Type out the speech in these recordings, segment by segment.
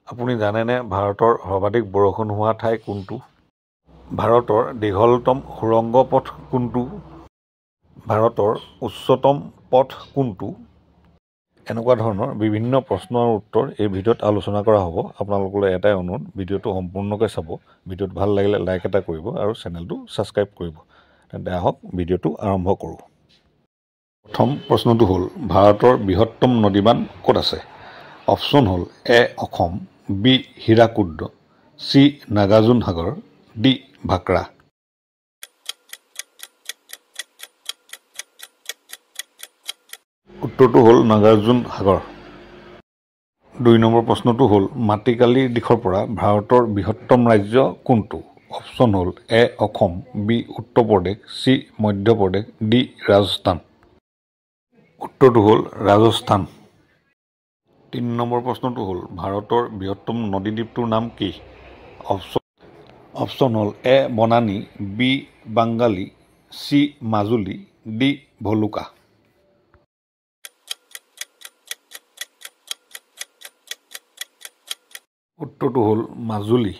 আপুনি জানেনে ভাৰতৰ সৰ্বাধিক বৰষুণ হোৱা ঠাই কোনটো? ভাৰতৰ দীঘলতম সুৰংগ পথ কোনটো? ভাৰতৰ উচ্চতম পথ কোনটো? এনেকুৱা ধৰণৰ বিভিন্ন প্ৰশ্নৰ উত্তৰ এই ভিডিঅ'ত আলোচনা কৰা হ'ব। আপোনালোকলৈ এটাই অনুৰোধ, ভিডিঅ'টো সম্পূৰ্ণকৈ চাব। ভিডিঅ'টো ভাল লাগিলে লাইক এটা কৰিব আৰু চেনেলটো ছাবস্ক্ৰাইব কৰিব। তেন্তে আহক ভিডিঅ'টো আৰম্ভ কৰোঁ। প্ৰথম প্ৰশ্নটো হ'ল, ভাৰতৰ বৃহত্তম নদীবান্ধ ক'ত আছে? অপশ্যন হ'ল এ অসম, বি হীৰাকুদ, চি নাগাৰ্জুন সাগৰ, ডি ভাক্ৰা। উত্তৰটো হ'ল নাগাৰ্জুন সাগৰ। ২ নম্বৰ প্ৰশ্নটো হ'ল, মাটিকালিৰ দিশৰ পৰা ভাৰতৰ বৃহত্তম ৰাজ্য কোনটো? অপশ্যন হ'ল এ Assam, B Uttar Pradesh, C Madhya Pradesh, D Rajasthan. উত্তৰটো হ'ল ৰাজস্থান। ৩ নম্বৰ প্ৰশ্নটো হ'ল, ভাৰতৰ বৃহত্তম নদীদ্বীপটোৰ নাম কি? অপশ্যন হ'ল এ বনানী, B Bengali, C Majuli, D ভলুকা। উত্তৰটো হ'ল মাজুলী।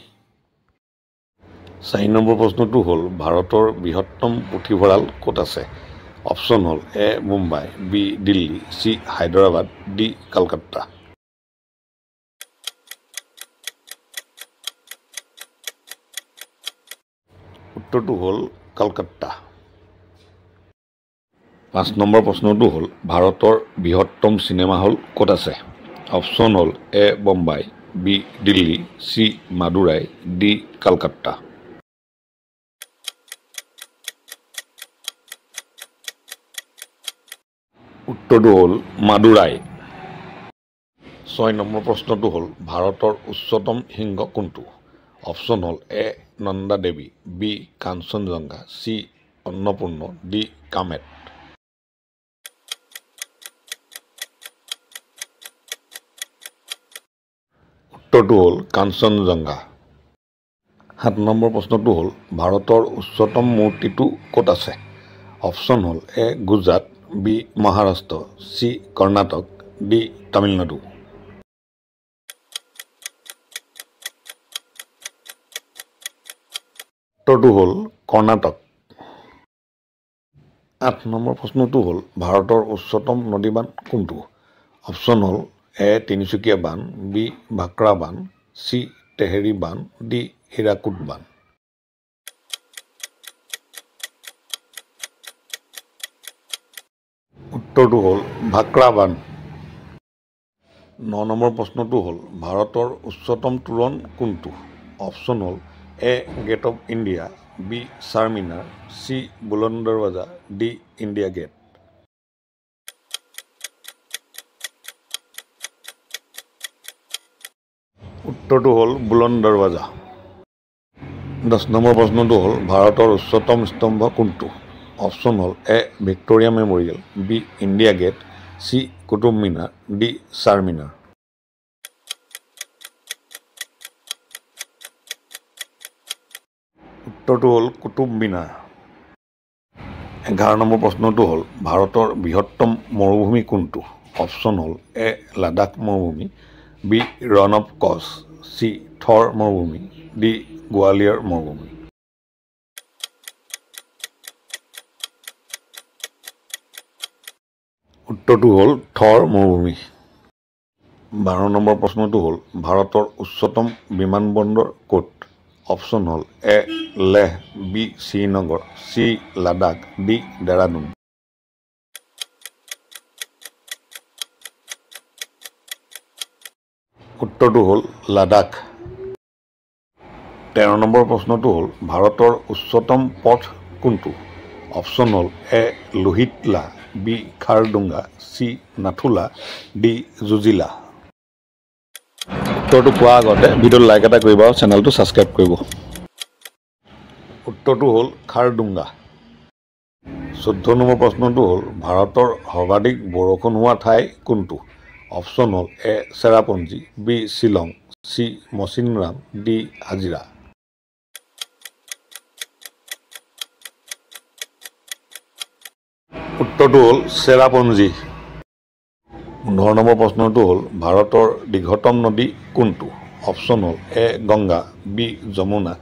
৪ নম্বৰ প্ৰশ্নটো হ'ল, ভাৰতৰ বৃহত্তম পুথিভঁৰাল ক'ত আছে? অপশ্যন হ'ল A Mumbai, B Delhi, C Hyderabad, D Kolkata. উত্তৰটো হ'ল কলকাতা। ৫ নম্বৰ প্ৰশ্নটো হ'ল, ভাৰতৰ বৃহত্তম চিনেমা হল ক'ত আছে? অপশ্যন হ'ল A Bombay, B Delhi, C Madurai, D Kolkata. উত্তৰটো হ'ল মাদুৰাই। ৬ নম্বৰ প্ৰশ্নটো হ'ল, ভাৰতৰ উচ্চতম শৃংগ কোনটো? অপশ্যন হ'ল A Nanda Devi, B Kanchenjunga, C Annapurna, D Kamet. উত্তৰটো হ'ল কাঞ্চনজংঘা। ৭ নম্বৰ প্ৰশ্নটো হ'ল, ভাৰতৰ উচ্চতম মূৰ্তিটো ক'ত আছে? অপশ্যন হ'ল A Gujarat, B Maharashtra, C Karnataka, D Tamil Nadu. উত্তৰটো হ'ল কৰ্ণাটক। ৮ নম্বৰ প্ৰশ্নটো হ'ল, ভাৰতৰ উচ্চতম নদীবান্ধ কোনটো? অপশ্যন হ'ল এ তিনিচুকীয়া বান্ধ, বি ভাক্ৰা বান্ধ, চি তেহেৰী বান্ধ, ডি হীৰাকুদ বান্ধ। উত্তৰটো হ'ল ভাক্ৰা বান্ধ। ৯ নম্বৰ প্ৰশ্নটো হ'ল, ভাৰতৰ উচ্চতম তোৰণ কোনটো? অপশ্যন হ'ল A Gate of India, B Charminar, C Buland Darwaza, D India Gate. উত্তৰটো হ'ল বুলন্দ দৰৱাজা। ১০ নম্বৰ প্ৰশ্নটো হ'ল, ভাৰতৰ উচ্চতম স্তম্ভ কোনটো? অপশ্যন হ'ল A Victoria Memorial, B India Gate, C Qutub Minar, D Charminar. উত্তৰটো হ'ল কুতুব মিনাৰ। ১১ নম্বৰ প্ৰশ্নটো হ'ল, ভাৰতৰ বৃহত্তম মৰুভূমি কোনটো? অপশ্যন হ'ল এ লাডাখ মৰুভূমি, বি ৰণ অৱ কচ্ছ, চি থৰ মৰুভূমি, ডি গোৱালিয়ৰ মৰুভূমি। উত্তৰটো হ'ল থৰ মৰুভূমি। ১২ নম্বৰ প্ৰশ্নটো হ'ল, ভাৰতৰ উচ্চতম বিমানবন্দৰ ক'ত? অপশ্যন হ'ল A Leh, B Srinagar, C Ladakh, D Dehradun. উত্তৰটো হ'ল লাডাখ। ১৩ নম্বৰ প্ৰশ্নটো হ'ল, ভাৰতৰ উচ্চতম পথ কোনটো? অপশ্যন হ'ল এ লোহিতলা, বি খাৰডুংগা, চি নাথুলা, ডি জুজিলা। উত্তৰটো কোৱাৰ আগতে ভিডিঅ'টো লাইক এটা কৰিব আৰু চেনেলটো ছাবস্ক্ৰাইব কৰিব। উত্তৰটো হ'ল খাৰডুংগা। ১৪ নম্বৰ প্ৰশ্নটো হ'ল, ভাৰতৰ সৰ্বাধিক বৰষুণ হোৱা ঠাই কোনটো? অপশ্যন হ'ল A Cherrapunji, B Shillong, C Mawsynram, D Hajira. উত্তৰটো হ'ল চেৰাপুঞ্জী। ১৫ নম্বৰ প্ৰশ্নটো হ'ল, ভাৰতৰ দীৰ্ঘতম নদী কোনটো? অপশ্যন হ'ল A Ganga, B Yamuna,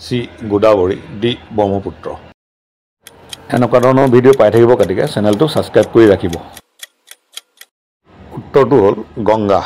C Godavari, D Brahmaputra. এনেকুৱা ধৰণৰ ভিডিঅ' পাই থাকিব গতিকে চেনেলটো ছাবস্ক্ৰাইব কৰি ৰাখিব। উত্তৰটো হ'ল গংগা।